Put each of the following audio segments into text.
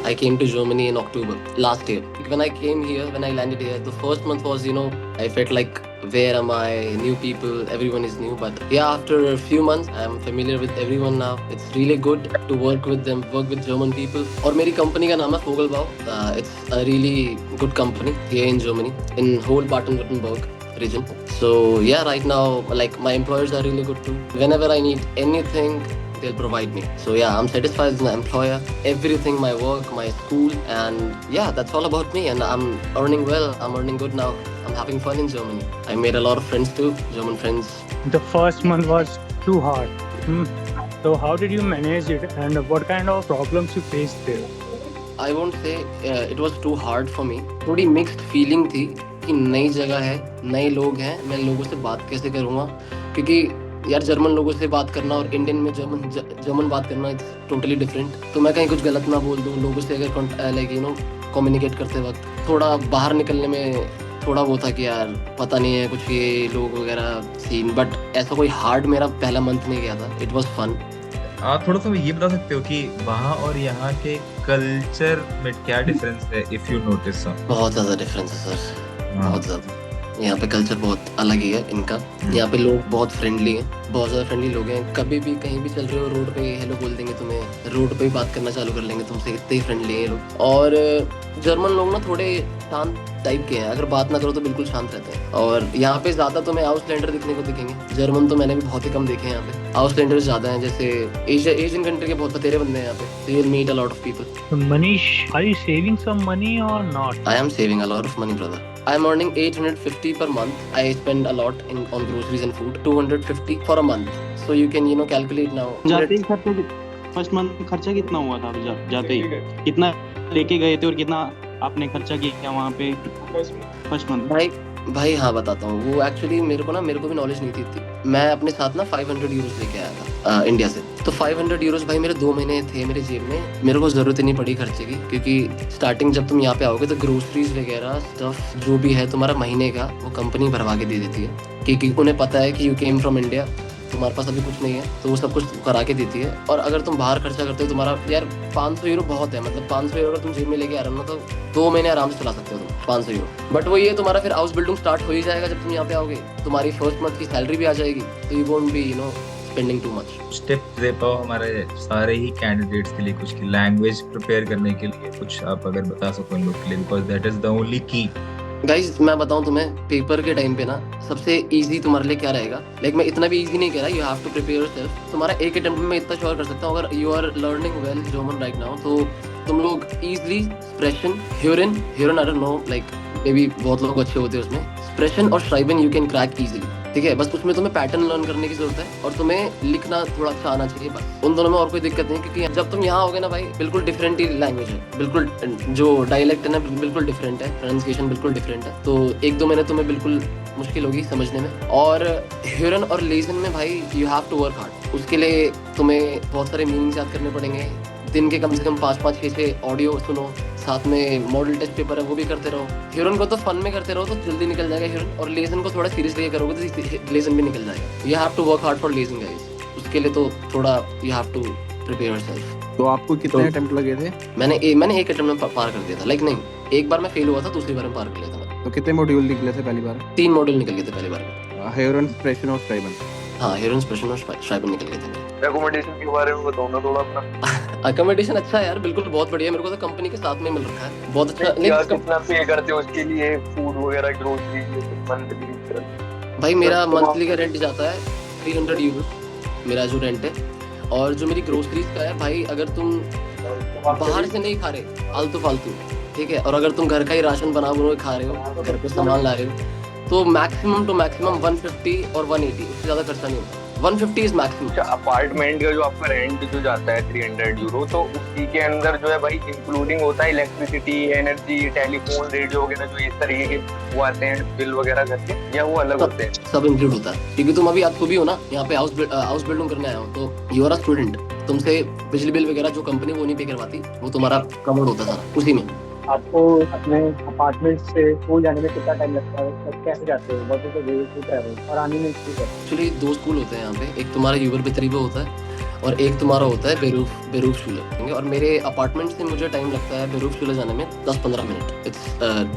I came to Germany in October last year. When I came here, when I landed here, the first month was, I felt like, where am I? New people, everyone is new. But yeah, after a few months, I'm familiar with everyone now. It's really good to work with them, work with German people. और मेरी company का नाम है Vogelbau. It's a really good company here in Germany, in whole Baden-Württemberg region. So yeah, right now, like my employers are really good too. Whenever I need anything, they'll provide me. So yeah, I'm satisfied with my employer, everything, my work, my school, and yeah, that's all about me. And I'm earning well. I'm earning good now. I'm having fun in Germany. I made a lot of friends too, German friends. The first month was too hard. So how did you manage it, and what kind of problems you faced there? I won't say it was too hard for me. थोड़ी mixed feeling थी कि नई जगह है, नए लोग हैं, मैं लोगों से बात कैसे करूँगा, क्योंकि यार जर्मन लोगों से बात करना और इंडियन में जर्मन बात करना इट्स टोटली डिफरेंट. तो मैं कहीं कुछ गलत ना बोल दूँ लोगों से, अगर कम्युनिकेट करते वक्त थोड़ा बाहर निकलने में थोड़ा वो था कि यार पता नहीं है कुछ ये लोग वगैरह सीन. बट ऐसा कोई हार्ड मेरा पहला मंथ नहीं गया था. It was fun. आप थोड़ा सा ये बता सकते हो कि वहाँ और यहाँ के कल्चर में क्या डिफरेंस है, इफ यू नोटिस? बहुत ज़्यादा डिफरेंस है सर, बहुत ज़्यादा. यहाँ पे कल्चर बहुत अलग ही है इनका. यहाँ पे लोग बहुत फ्रेंडली हैं, बहुत ज़्यादा फ्रेंडली लोग हैं. कभी भी कहीं भी चल रहे हो रोड पे हेलो बोल देंगे तुम्हें, रोड पे ही बात करना चालू कर लेंगे तुमसे, इतने ही फ्रेंडली हैं लोग. और जर्मन लोग ना थोड़े शांत टाइप के हैं, अगर बात ना करो तो बिल्कुल शांत रहते हैं. और यहाँ पे ज़्यादा तुम्हें आउटलैंडर दिखने को दिखेंगे. जर्मन तो मैंने भी बहुत ही कम देखे हैं यहाँ पे. आउटलैंडर ज़्यादा हैं, जैसे एशियन कंट्री के बहुत बतेरे बंदे हैं यहाँ पे. So you'll meet a lot of people. Manish, are you saving some money or not? I am saving a lot of money, brother. I am earning 850 per month. I spend a lot on groceries and food. 250 for a month. So you can calculate now. जाते ही खर्चे, first month खर्चा कितना हुआ था जाते ही? कितना लेके गए थे और कितना आपने खर्चा किया वहाँ पे फर्स्ट मंथ? भाई हाँ बताता हूँ. वो एक्चुअली मेरे को भी नॉलेज नहीं थी इतनी. मैं अपने साथ ना 500 यूरोस लेके आया था इंडिया से. तो 500 यूरोस भाई मेरे 2 महीने थे मेरे जेब में. मेरे को जरूरत ही नहीं पड़ी खर्चे की, क्योंकि स्टार्टिंग जब तुम यहाँ पे आओगे तो ग्रोसरीज वगैरह स्टफ जो भी है तुम्हारा महीने का वो कंपनी भरवा के दे देती है, क्योंकि उन्हें पता है कि यू केम फ्रॉम इंडिया, तुम्हारे पास अभी कुछ नहीं है, तो वो सब कुछ करा के देती है. और अगर तुम बाहर खर्चा करते हो तुम्हारा यार 500 यूरो बहुत है. मतलब 500 यूरो अगर तुम जेब में लेके आ रहे हो ना तो 2 महीने आराम से चला सकते हो तुम 500 यूरो. बट वो ये तुम्हारा फिर हाउस बिल्डिंग स्टार्ट हो ही जाएगा जब तुम यहाँ पे आओगे. तुम्हारी फर्स्ट मंथ की सैलरी भी आ जाएगी, तो you won't be spending too much. Tips दे पाओ हमारे सारे ही कैंडिडेट्स के लिए, कुछ की लैंग्वेज प्रिपेयर करने के लिए कुछ आप अगर बता सको इन लोग के लिए, because that is the only की. गाइज मैं बताऊं तुम्हें, पेपर के टाइम पे ना सबसे इजी तुम्हारे लिए क्या रहेगा. लाइक मैं इतना भी इजी नहीं कह रहा, you have to prepare yourself. तुम्हारा एक अटेम्प्ट में मैं इतना श्योर कर सकता हूँ, अगर you are learning well German right now तो तुम लोग इजीली स्प्रेशन, ह्यूरन I don't know, like maybe बहुत लोग अच्छे होते हैं उसमें. स्प्रेशन और श्राइबन यू कैन क्रैक इजीली, ठीक है. बस उसमें तुम्हें पैटर्न लर्न करने की जरूरत है और तुम्हें लिखना थोड़ा अच्छा आना चाहिए, बस. उन दोनों में और कोई दिक्कत नहीं, क्योंकि जब तुम यहाँ होगे ना भाई बिल्कुल डिफरेंट ही लैंग्वेज है. बिल्कुल जो डायलेक्ट है ना बिल्कुल डिफरेंट है, प्रोनाउंसिएशन बिल्कुल डिफरेंट है. तो 1-2 महीने तुम्हें बिल्कुल मुश्किल होगी समझने में. और ह्यूरन और लेजन में भाई you have to work hard. उसके लिए तुम्हें बहुत सारे मीनिंग्स याद करने पड़ेंगे. दिन के कम से कम 5-5, 6-6 ऑडियो सुनो, साथ में मॉडल टेस्ट पेपर है वो भी करते रहो. ह्यूरन को तो फन में करते रहो तो जल्दी निकल जाएगा ह्यूरन, और लेजन को थोड़ा सीरियस लेके करोगे तो लेजन भी निकल जाएगा. You have to work hard for legion guys. उसके लिए तो थोड़ा you have to prepare yourself. तो आपको कितने अटेम्प्ट लगे थे? मैंने एक अटेम्प्ट में पार कर दिया था. लाइक नहीं, एक बार मैं फेल हुआ था, दूसरी बार में पार कर लिया था. तो कितने मॉड्यूल निकले थे पहली बार? 3 मॉड्यूल निकल गए थे पहली बार में. ह्यूरन, स्प्रेशन और श्राइबन. हाँ, ह्यूरन, स्प्रेशन और श्राइबन निकल गए थे. अकोमोडेशन के बारे में बताओ ना थोड़ा अपना. अकोमोडेशन अच्छा है यार, बिल्कुल बहुत बढ़िया है. मेरे को तो कंपनी के साथ में मिल रखा है, बहुत अच्छा. कितना पे करते हो उसके लिए, फूड वगैरह, ग्रोसरी, मंथली? भाई मेरा मंथली का रेंट जाता है 300 यूरो, मेरा जो रेंट है. और जो मेरी ग्रोसरीज का है भाई, अगर तुम बाहर से नहीं खा रहे आलतू फालतू, ठीक है, और अगर तुम घर का ही राशन बना के खा रहे हो, घर पे सामान ला रहे हो, तो मैक्सिमम 150 और 180, उससे ज़्यादा खर्चा नहीं होता. 150 इज मैक्सिमम. अपार्टमेंट का जो आपका रेंट जो जाता है 300 यूरो, तो उसी के अंदर जो है भाई इंक्लूडिंग होता है इलेक्ट्रिसिटी, एनर्जी, टेलीफोन, रेडियो वगैरह जो इस तरीके के वो आते हैं बिल वगैरह करके, या वो अलग होते हैं? सब इंक्लूड होता है, क्योंकि तुम अभी आप भी हो ना यहाँ पे हाउस बिल्डिंग करने आए हो, तो यू आर अ स्टूडेंट. तुमसे बिजली बिल वगैरह जो कंपनी वो नहीं पे करवाती, वो तुम्हारा कवर्ड होता सारा उसी में. आपको अपने अपार्टमेंट से स्कूल जाने में कितना टाइम लगता है, मतलब कैसे जाते हो, what is the way to travel, और आने में कितनी है? एक्चुअली 2 स्कूल होते हैं यहाँ पे, एक तुम्हारा यूबर बेतरीबा होता है और एक तुम्हारा होता है बेरूफ शूले। और मेरे अपार्टमेंट से मुझे टाइम लगता है बेरूफ शूले जाने में 10-15 minute. It's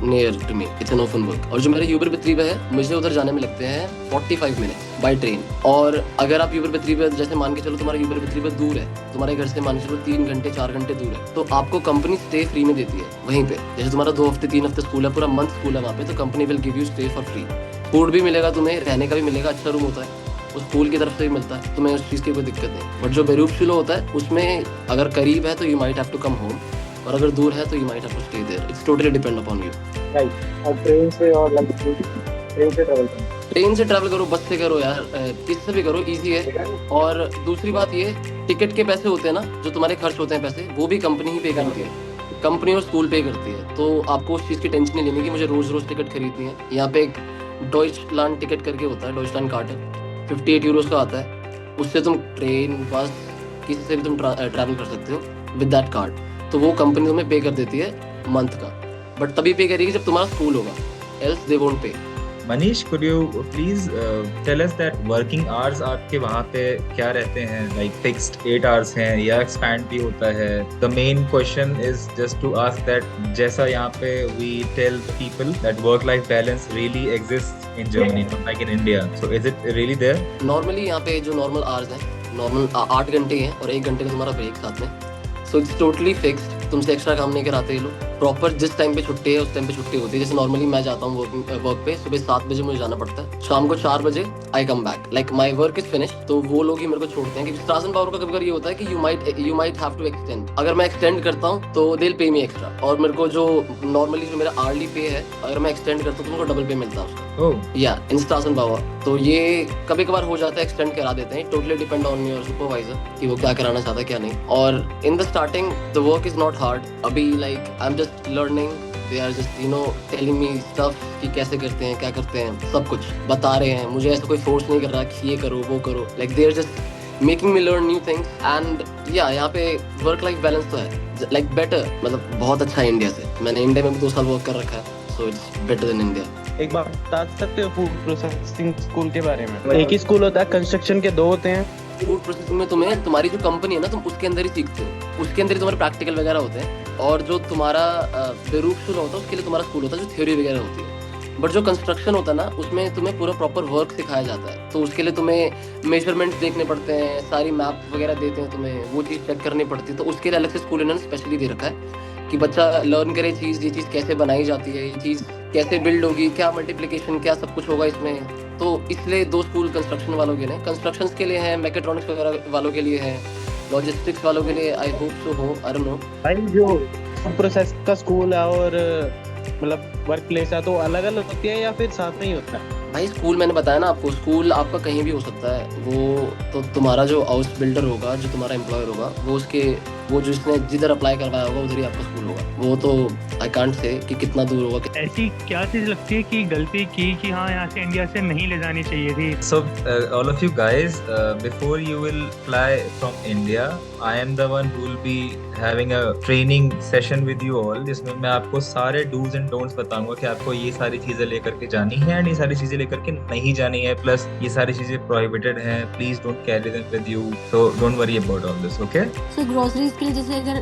near to me, it's an open work. और जो मेरा यूबर बेतरीबा है मुझे उधर जाने में लगते हैं 45 मिनट बाय ट्रेन। और अगर आप यूबर बेतरीबा, जैसे मान के चलो तुम्हारा यूबर बेतरीबा दूर है, तुम्हारे घर से मान के चलो 3 घंटे 4 घंटे दूर है, तो आपको कंपनी स्टे फ्री में देती है वहीं पे। जैसे तुम्हारा 2 हफ्ते 3 हफ्ते स्कूल है, पूरा मंथ स्कूल है वहाँ पे, तो company will give you stay for free. Food भी मिलेगा तुम्हें, रहने का भी मिलेगा, अच्छा रूम होता है, उस स्कूल की तरफ से भी मिलता है, तुम्हें उस चीज़ की कोई दिक्कत नहीं। बट जो बेरूफ शुलो होता है उसमें अगर करीब है तो you might have to come home, और अगर दूर है तो you might have to stay there. It's totally depend upon you. Right. और ट्रेन से, और ट्रेन से ट्रैवल करना, ट्रेन से ट्रैवल करो, बस से करो यार, किससे भी करो, इजी है। और दूसरी बात ये, टिकट के पैसे होते हैं ना, जो तुम्हारे खर्च होते हैं पैसे, वो भी कंपनी ही पे करती है, कंपनी और स्कूल पे करती है। तो आपको उस चीज़ की टेंशन नहीं लेनी कि मुझे रोज रोज टिकट खरीदनी है। यहाँ पे एक डॉइचलैंड टिकट करके होता है, डॉइचलैंड कार्ड है, 58 यूरोस का आता है। उससे तुम ट्रेन बस किसी से भी तुम ट्रैवल कर सकते हो विद दैट कार्ड। तो वो कंपनी तुम्हें पे कर देती है मंथ का, बट तभी पे करेगी जब तुम्हारा स्कूल होगा, एल्स दे वोंट पे। Manish, could you please tell us that working hours आपके वहाँ पे क्या रहते हैं? Like fixed 8 hours हैं या expand भी होता है? The main question is just to ask that जैसा यहाँ पे we tell people that work-life balance really exists in Germany, not like in India. So is it really there? Normally यहाँ पे जो नॉर्मल आवर्स हैं, नॉर्मल 8 घंटे हैं और 1 घंटे का तुम्हारा ब्रेक साथ में। सो इट्स टोटली फिक्स्ड, तुमसे एक्स्ट्रा काम नहीं कराते ये लोग। प्रॉपर जिस टाइम पे छुट्टी है उस टाइम पे छुट्टी होती है। जैसे नॉर्मली मैं जाता हूँ वर्क पे, सुबह 7 बजे मुझे जाना पड़ता है, शाम को 4 बजे I come back, like my work is finish. तो वो लोग ही मेरे को छोड़ते हैं, क्योंकि स्ट्रासन पावर का कभी-कभी ये होता है कि you might have to extend. अगर मैं एक्सटेंड करता हूँ तो they will pay me extra, और मेरे को जो नॉर्मली जो मेरा आर्ली पे है, अगर मैं एक्सटेंड करता हूँ तो मेरे को डबल पे मिलता है उसका। Oh, या इन स्ट्रासन पावर। तो ये कभी कभार हो जाता है, एक्सटेंड करा देते हैं, totally depend on your supervisor कि वो क्या कराना चाहता है क्या नहीं। और in the starting the work is not hard. अभी like I am just learning, they are just telling me stuff कि कैसे करते हैं, क्या करते हैं, सब कुछ बता रहे हैं। मुझे ऐसा कोई फोर्स नहीं कर रहा कि ये करो वो करो, like they are just making me learn new things. And या यहाँ पे वर्क लाइफ बैलेंस तो है, लाइक बेटर, मतलब बहुत अच्छा है इंडिया से। मैंने इंडिया में भी 2 साल वर्क कर रखा है, so it's better than India. एक बात बता सकते हो फूड प्रोसेसिंग स्कूल के बारे में? एक ही स्कूल होता है, कंस्ट्रक्शन के 2 होते हैं। फूड प्रोसेसिंग में तुम्हें तुम्हारी जो कंपनी है ना, तुम उसके अंदर ही सीखते हो, उसके अंदर ही तुम्हारे प्रैक्टिकल वगैरह होते हैं। और जो तुम्हारा बेरूफ शुरू होता है उसके लिए तुम्हारा स्कूल होता है, जो थ्योरी वगैरह होती है। बट जो कंस्ट्रक्शन होता है ना, उसमें तुम्हें पूरा प्रॉपर वर्क सिखाया जाता है। तो उसके लिए तुम्हें मेजरमेंट्स देखने पड़ते हैं, सारी मैप वगैरह देते हैं तुम्हें, वो चीज़ चेक करनी पड़ती है। तो उसके लिए अलग से स्कूल इन्होंने स्पेशली दे रखा है कि बच्चा लर्न करे चीज़, ये चीज़ कैसे बनाई जाती है, ये चीज़ कैसे बिल्ड होगी, क्या मल्टीप्लिकेशन, क्या सब कुछ होगा इसमें। तो इसलिए 2 स्कूल कंस्ट्रक्शन वालों के लिए, कंस्ट्रक्शन के लिए हैं, मैकेट्रॉनिक्स वगैरह वालों के लिए है, लॉजिस्टिक्स वालों के लिए आई होप सो हो, आई डोंट नो। भाई जो फूड प्रोसेस का स्कूल है और मतलब वर्क प्लेस है, तो अलग अलग होती है या फिर साथ में ही होता है? भाई स्कूल मैंने बताया ना आपको, स्कूल आपका कहीं भी हो सकता है। वो तो तुम्हारा जो हाउस बिल्डर होगा, जो तुम्हारा एम्प्लॉयर होगा, वो जो जिसने जिधर अप्लाई करवाया होगा उधर ही आपका स्कूल होगा। वो तो आई कांट से कि कितना दूर होगा। ऐसी क्या चीज लगती है कि गलती की कि हाँ यहाँ से इंडिया से नहीं ले जानी चाहिए थी? so all of you guys, before you will fly from India, I am the one who will be having a training session with you all, जिसमें मैं आपको सारे do's and don'ts बताऊंगा कि आपको ये सारी चीजें लेकर के जानी है और ये सारी चीजें लेकर के नहीं जानी है, प्लस ये सारी चीजें prohibited हैं, please don't carry them with you, so don't worry about all this, okay? So groceries के लिए जैसे अगर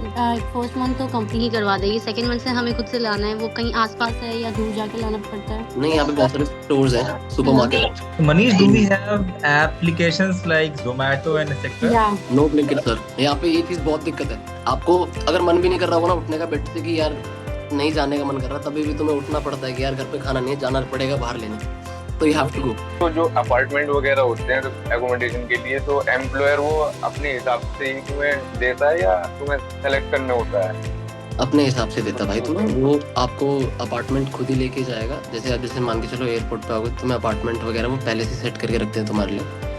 फर्स्ट मंथ तो कंपनी ही करवा देगी, सेकंड मंथ से हमें खुद से लाना है, वो कहीं आसपास है या दूर जाके लाना पड़ता है? नहीं, यहाँ पे बहुत सारे स्टोर्स हैं, supermarket. Manish, do we have applications like Zomato and etc? Yeah. No Blinkit sir, यहाँ पे ये चीज़ बहुत दिक्कत है। आपको अगर मन भी नहीं कर रहा होगा ना उठने का बेड से कि यार नहीं जाने का मन कर रहा, तभी भी तुम्हें उठना पड़ता है कि यार घर पे खाना नहीं है, जाना पड़ेगा बाहर लेने, तो यू हैव टू गो। तो जो अपार्टमेंट वगैरह होते हैं एकोमोडेशन के लिए, तो एम्प्लॉयर वो अपने हिसाब से ही तुम्हें देता है या तुम्हें सेलेक्ट करना होता है? अपने हिसाब से देता भाई तुम्हें, वो आपको अपार्टमेंट खुद ही लेके जाएगा। जैसे आप जैसे मान के चलो एयरपोर्ट पे आओगे, तुम्हें अपार्टमेंट वगैरह वो पहले से सेट करके रखते हैं तुम्हारे लिए।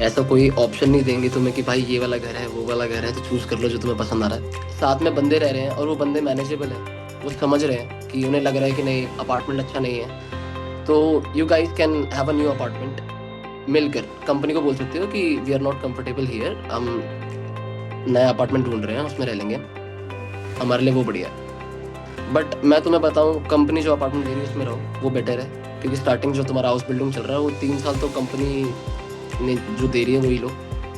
ऐसा कोई ऑप्शन नहीं देंगे तुम्हें कि भाई ये वाला घर है वो वाला घर है, तो चूज कर लो जो तुम्हें पसंद आ रहा है। साथ में बंदे रह रहे हैं और वो बंदे मैनेजेबल हैं, वो समझ रहे हैं कि उन्हें लग रहा है कि नहीं अपार्टमेंट अच्छा नहीं है, तो you guys can have a new apartment. मिलकर कंपनी को बोल सकते हो कि we are not comfortable here, हम नया अपार्टमेंट ढूंढ रहे हैं, उसमें रह लेंगे, हमारे लिए वो बढ़िया है। बट मैं तुम्हें बताऊं, कंपनी जो अपार्टमेंट दे रही है उसमें रहो, वो बेटर है, क्योंकि स्टार्टिंग जो तुम्हारा हाउस बिल्डिंग चल रहा है वो 3 साल तो कंपनी ने जो दे रही है वही लो,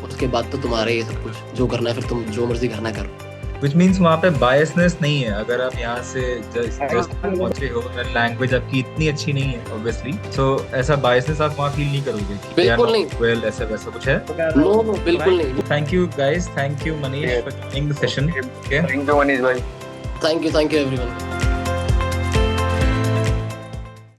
उसके बाद तो तुम्हारे ये सब कुछ जो करना है फिर तुम जो मर्जी करना करो। Which means वहाँ पे बायसनेस नहीं है। अगर आप यहाँ से जस्ट पहुंचे हो, लैंग्वेज आपकी इतनी अच्छी नहीं है ऑब्वियसली, सो ऐसा बायसनेस आप वहाँ फील नहीं करोगे। बिल्कुल नहीं। वेल ऐसा वैसा कुछ है? नो बिल्कुल नहीं। Thank you guys, thank you Manish for joining the session. Okay. Thank you Manish भाई। Thank you everyone.